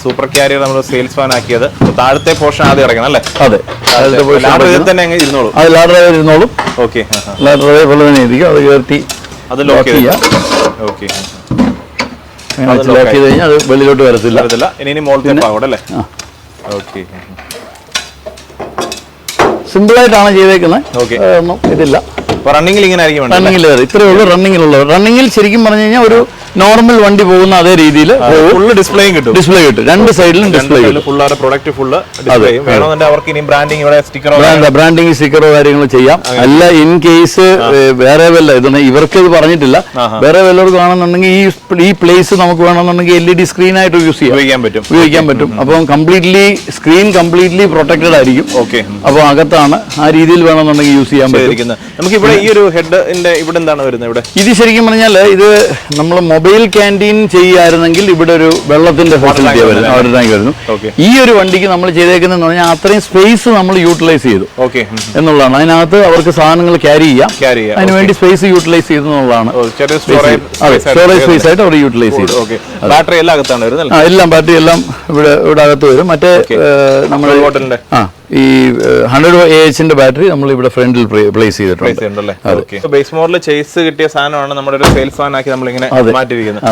Super carrier നമ്മൾ sales fan ആക്കിയത് താഴത്തെ പോർഷൻ ആദ്യം ഇറങ്ങണം അല്ലേ? അതെ, തന്നെ ഇരുന്നോളൂ. അത് ലാഡർ ഇരുന്നോളും. ഓക്കെ, ലാഡർ പോലെ തന്നെ ഇരിക്കും. അത് കയറ്റി അത് ലോക്ക് ചെയ്യാം. ഓക്കെ, ലോക്ക് ചെയ്ത് കഴിഞ്ഞാൽ അത് വെളിയിലോട്ട് വരത്തില്ല. ഇനി മോളത്തെ പാവോട് അല്ലേ? ഓക്കെ, സിമ്പിൾ ആയിട്ടാണ് ചെയ്തേക്കുന്നത്. ഒന്നും ഇതില്ല. റണ്ണിങ്ങിൽ ഇങ്ങനെ ആയിരിക്കും. റണ്ണിങ്ങിൽ ഇത്രയേ ഉള്ളൂ. റണ്ണിങ്ങിലുള്ളത് റണ്ണിങ്ങിൽ ശരിക്കും പറഞ്ഞു കഴിഞ്ഞാൽ ഒരു നോർമൽ വണ്ടി പോകുന്ന അതേ രീതിയിൽ ഫുള്ള് ഡിസ്പ്ലേയും കിട്ടും. ഡിസ്പ്ലേ കിട്ടും. രണ്ട് സൈഡിലും ഡിസ്പ്ലേ കിട്ടും. പ്രൊഡക്റ്റ് ഫുള്ള് വേണമെന്നുണ്ടെങ്കിൽ അവർക്ക് ഇനി ബ്രാൻഡിങ് സ്റ്റിക്കറോ ബ്രാൻഡിങ് സ്റ്റിക്കറോ കാര്യങ്ങൾ ചെയ്യാം. അല്ല ഇൻ കേസ് വേറെ വല്ല ഇതൊന്നും ഇവർക്ക് ഇത് പറഞ്ഞിട്ടില്ല. വേറെ വല്ലവർക്കും ആണെന്നുണ്ടെങ്കിൽ ഈ പ്ലേസ് നമുക്ക് വേണമെന്നുണ്ടെങ്കിൽ LED സ്ക്രീൻ ആയിട്ട് ഉപയോഗിക്കാൻ പറ്റും. അപ്പം സ്ക്രീൻ പ്രൊട്ടക്റ്റഡ് ആയിരിക്കും. ഓക്കെ, അപ്പൊ അകത്താണ് ആ രീതിയിൽ വേണമെന്നുണ്ടെങ്കിൽ യൂസ് ചെയ്യാൻ പറ്റും. നമുക്ക് ഇവിടെ ഈ ഒരു ഹെഡിന്റെ ഇവിടെ എന്താണ് വരുന്നത്? ഇത് ശരിക്കും പറഞ്ഞാൽ ഇത് നമ്മൾ മൊബൈൽ ക്യാൻറ്റീൻ ചെയ്യായിരുന്നെങ്കിൽ ഇവിടെ ഒരു വെള്ളത്തിന്റെ ഫെസിലിറ്റി വരുന്നു. ഈ ഒരു വണ്ടിക്ക് നമ്മൾ ചെയ്തേക്കുന്നതെന്ന് പറഞ്ഞാൽ അത്രയും സ്പേസ് നമ്മൾ യൂട്ടിലൈസ് ചെയ്തു എന്നുള്ളതാണ്. അതിനകത്ത് അവർക്ക് സാധനങ്ങൾ ക്യാരി ചെയ്യാം. അതിനുവേണ്ടി സ്പേസ് യൂട്ടിലൈസ് ചെയ്തു എന്നുള്ളതാണ്. സ്റ്റോറേജ് സ്പേസ് ആയിട്ട് അവർ യൂട്ടിലൈസ് ചെയ്തു. ബാറ്ററി എല്ലാം അകത്താണ് വരുന്നത്. എല്ലാം ബാറ്ററി എല്ലാം ഇവിടെ അകത്ത് വരും. മറ്റേ നമ്മൾ ഈ 100 AH ബാറ്ററി നമ്മൾ ഇവിടെ ഫ്രണ്ടിൽ പ്ലേസ് ചെയ്തിട്ടുണ്ട്. ബേസ് മോഡൽ ചേസ് കിട്ടിയ സാധനമാണ് നമ്മുടെ ഒരു സെയിൽസ് ഫാൻ ആക്കി നമ്മൾ ഇങ്ങനെ മാറ്റിയിരിക്കുന്നത്.